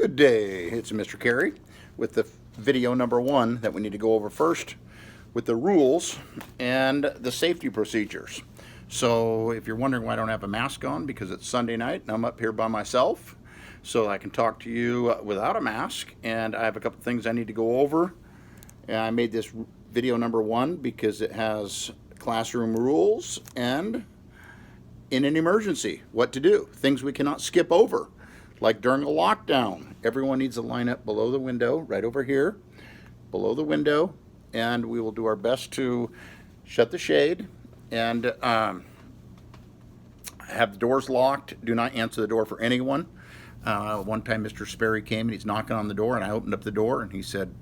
Good day, it's Mr. Carey with the video number 1 that we need to go over first with the rules and the safety procedures. So if you're wondering why I don't have a mask on, because it's Sunday night and I'm up here by myself, so I can talk to you without a mask, and I have a couple things I need to go over. And I made this video number 1 because it has classroom rules and in an emergency, what to do, things we cannot skip over. Like during a lockdown, everyone needs to line up below the window, right over here, below the window, and we will do our best to shut the shade and have the doors locked. Do not answer the door for anyone. One time Mr. Sperry came and he's knocking on the door, and I opened up the door and he said,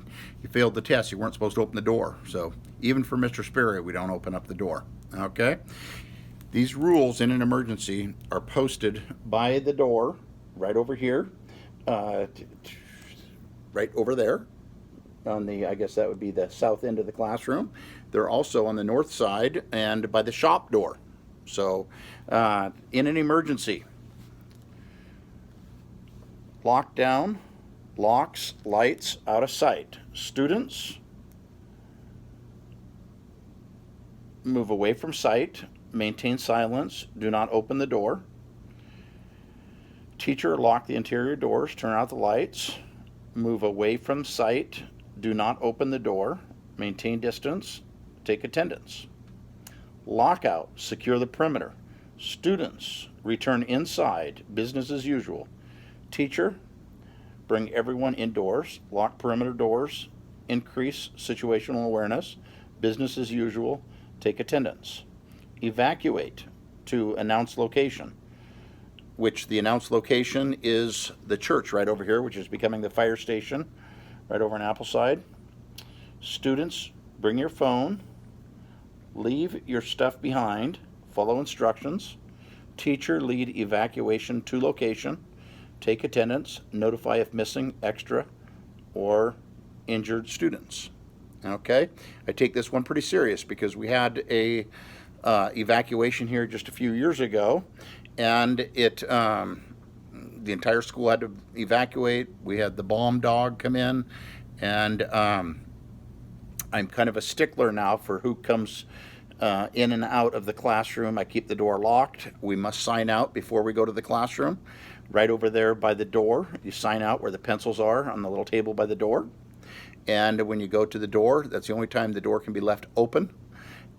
"You failed the test, you weren't supposed to open the door." So even for Mr. Sperry, we don't open up the door, okay? These rules in an emergency are posted by the door, right over here, right over there on the, I guess that would be the south end of the classroom. They're also on the north side and by the shop door. So in an emergency, lockdown, locks, lights, out of sight. Students, move away from sight, maintain silence, do not open the door. Teacher, lock the interior doors, turn out the lights, move away from sight, do not open the door, maintain distance, take attendance. Lockout, secure the perimeter. Students, return inside, business as usual. Teacher, bring everyone indoors, lock perimeter doors, increase situational awareness, business as usual, take attendance. Evacuate, to announce location, which the announced location is the church right over here, which is becoming the fire station right over in Appleside. Students, bring your phone, leave your stuff behind, follow instructions. Teacher, lead evacuation to location, take attendance, notify if missing, extra, or injured students. Okay, I take this one pretty serious because we had a evacuation here just a few years ago, and the entire school had to evacuate. We had the bomb dog come in, and I'm kind of a stickler now for who comes in and out of the classroom. I keep the door locked. We must sign out before we go to the classroom. Right over there by the door, you sign out where the pencils are on the little table by the door. And when you go to the door, that's the only time the door can be left open.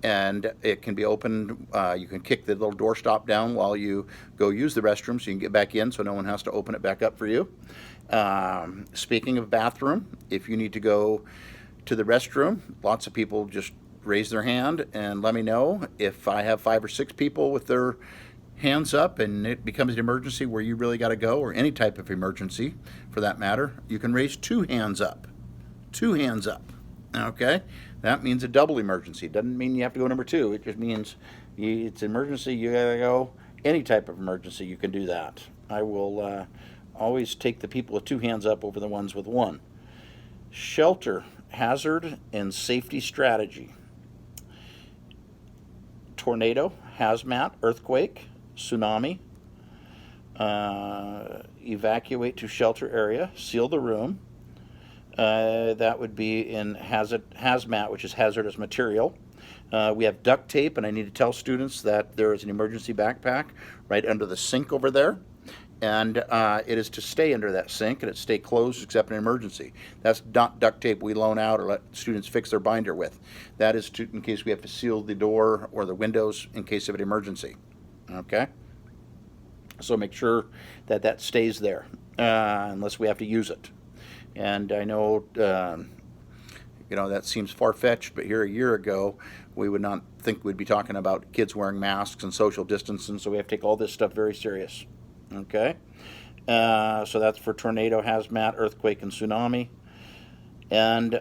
And it can be opened, you can kick the little door stop down while you go use the restroom so you can get back in so no one has to open it back up for you. Speaking of bathroom, if you need to go to the restroom, lots of people just raise their hand and let me know. If I have 5 or 6 people with their hands up and it becomes an emergency where you really got to go, or any type of emergency for that matter, you can raise 2 hands up. 2 hands up. Okay, that means a double emergency. It doesn't mean you have to go number 2. It just means it's an emergency, you gotta go. Any type of emergency, you can do that. I will always take the people with 2 hands up over the ones with 1. Shelter, hazard, and safety strategy. Tornado, hazmat, earthquake, tsunami. Evacuate to shelter area, seal the room. That would be in hazmat, which is hazardous material. We have duct tape, and I need to tell students that there is an emergency backpack right under the sink over there. And it is to stay under that sink, and it stay closed except in an emergency. That's not duct tape we loan out or let students fix their binder with. That is in case we have to seal the door or the windows in case of an emergency. Okay? So make sure that that stays there unless we have to use it. And I know, that seems far-fetched, but here a year ago, we would not think we'd be talking about kids wearing masks and social distancing, so we have to take all this stuff very serious. Okay? So that's for tornado, hazmat, earthquake, and tsunami. And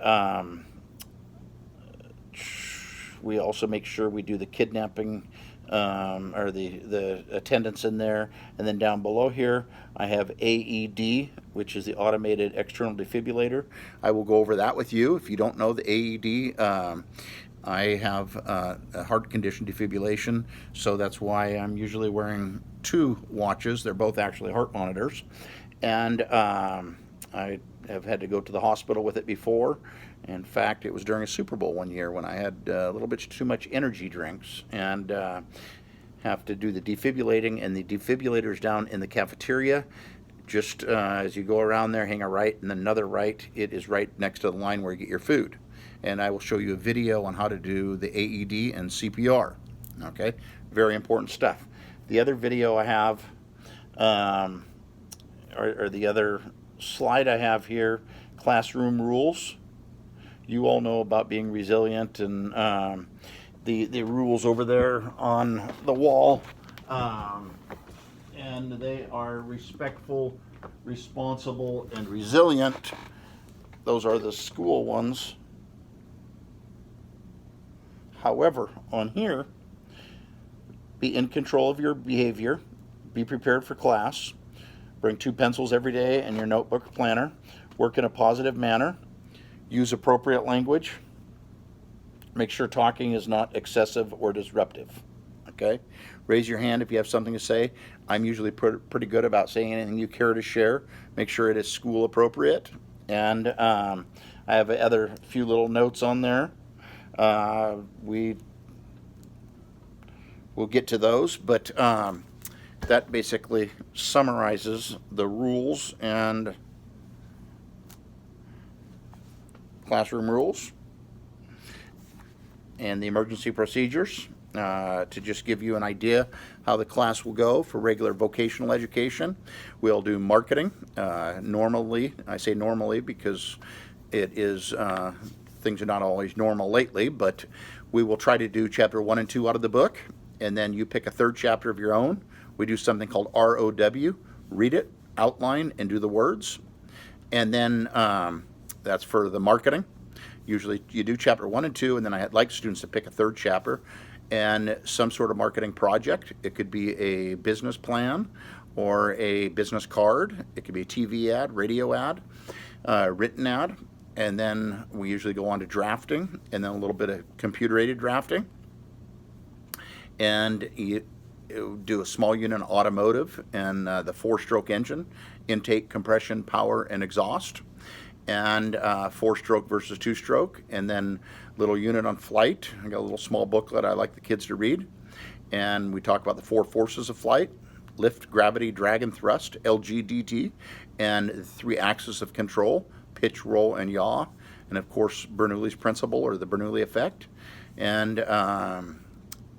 we also make sure we do the kidnapping or the attendance in there. And then down below here, I have AED, which is the automated external defibrillator. I will go over that with you. If you don't know the AED, I have a heart condition defibrillation, so that's why I'm usually wearing 2 watches. They're both actually heart monitors. And I have had to go to the hospital with it before. In fact, it was during a Super Bowl one year when I had a little bit too much energy drinks and have to do the defibrillating, and the defibrillator's down in the cafeteria. Just as you go around there, hang a right and then another right. It is right next to the line where you get your food. And I will show you a video on how to do the AED and CPR. Okay, very important stuff. The other video I have, or the other slide I have here, classroom rules. You all know about being resilient, and the rules over there on the wall. And they are respectful, responsible, and resilient. Those are the school ones. However, on here, be in control of your behavior, be prepared for class, bring 2 pencils every day and your notebook or planner, work in a positive manner, use appropriate language, make sure talking is not excessive or disruptive. Okay? Raise your hand if you have something to say. I'm usually pretty good about saying anything you care to share. Make sure it is school appropriate. And I have other few little notes on there. We'll get to those, but that basically summarizes the rules and classroom rules and the emergency procedures to just give you an idea how the class will go for regular vocational education. We'll do marketing. Normally, I say normally because it is things are not always normal lately, but we will try to do chapter 1 and 2 out of the book, and then you pick a third chapter of your own. We do something called ROW, read it, outline, and do the words. And then that's for the marketing. Usually you do chapter 1 and 2, and then I'd like students to pick a third chapter and some sort of marketing project. It could be a business plan or a business card. It could be a TV ad, radio ad, written ad. And then we usually go on to drafting, and then a little bit of computer-aided drafting. And you do a small unit on automotive and the 4-stroke engine, intake, compression, power, and exhaust. And 4-stroke versus 2-stroke. And then little unit on flight. I got a little small booklet I like the kids to read. And we talk about the 4 forces of flight: lift, gravity, drag, and thrust, LGDT, and 3 axes of control: pitch, roll, and yaw. And of course, Bernoulli's principle, or the Bernoulli effect. And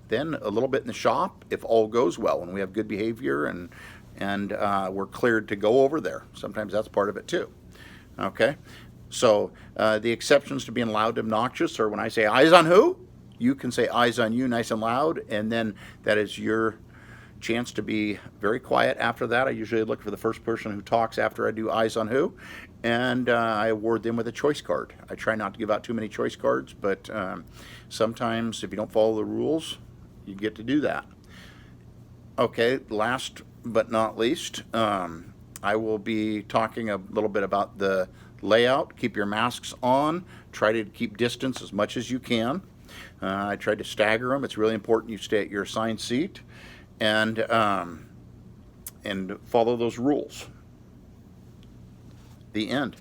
then a little bit in the shop if all goes well and we have good behavior and we're cleared to go over there. Sometimes that's part of it too. Okay, so the exceptions to being loud and obnoxious are when I say eyes on who, you can say eyes on you nice and loud, and then that is your chance to be very quiet after that. I usually look for the first person who talks after I do eyes on who, and I award them with a choice card. I try not to give out too many choice cards, but sometimes if you don't follow the rules, you get to do that. Okay, last but not least, I will be talking a little bit about the layout. Keep your masks on. Try to keep distance as much as you can. I try to stagger them. It's really important you stay at your assigned seat and follow those rules. The end.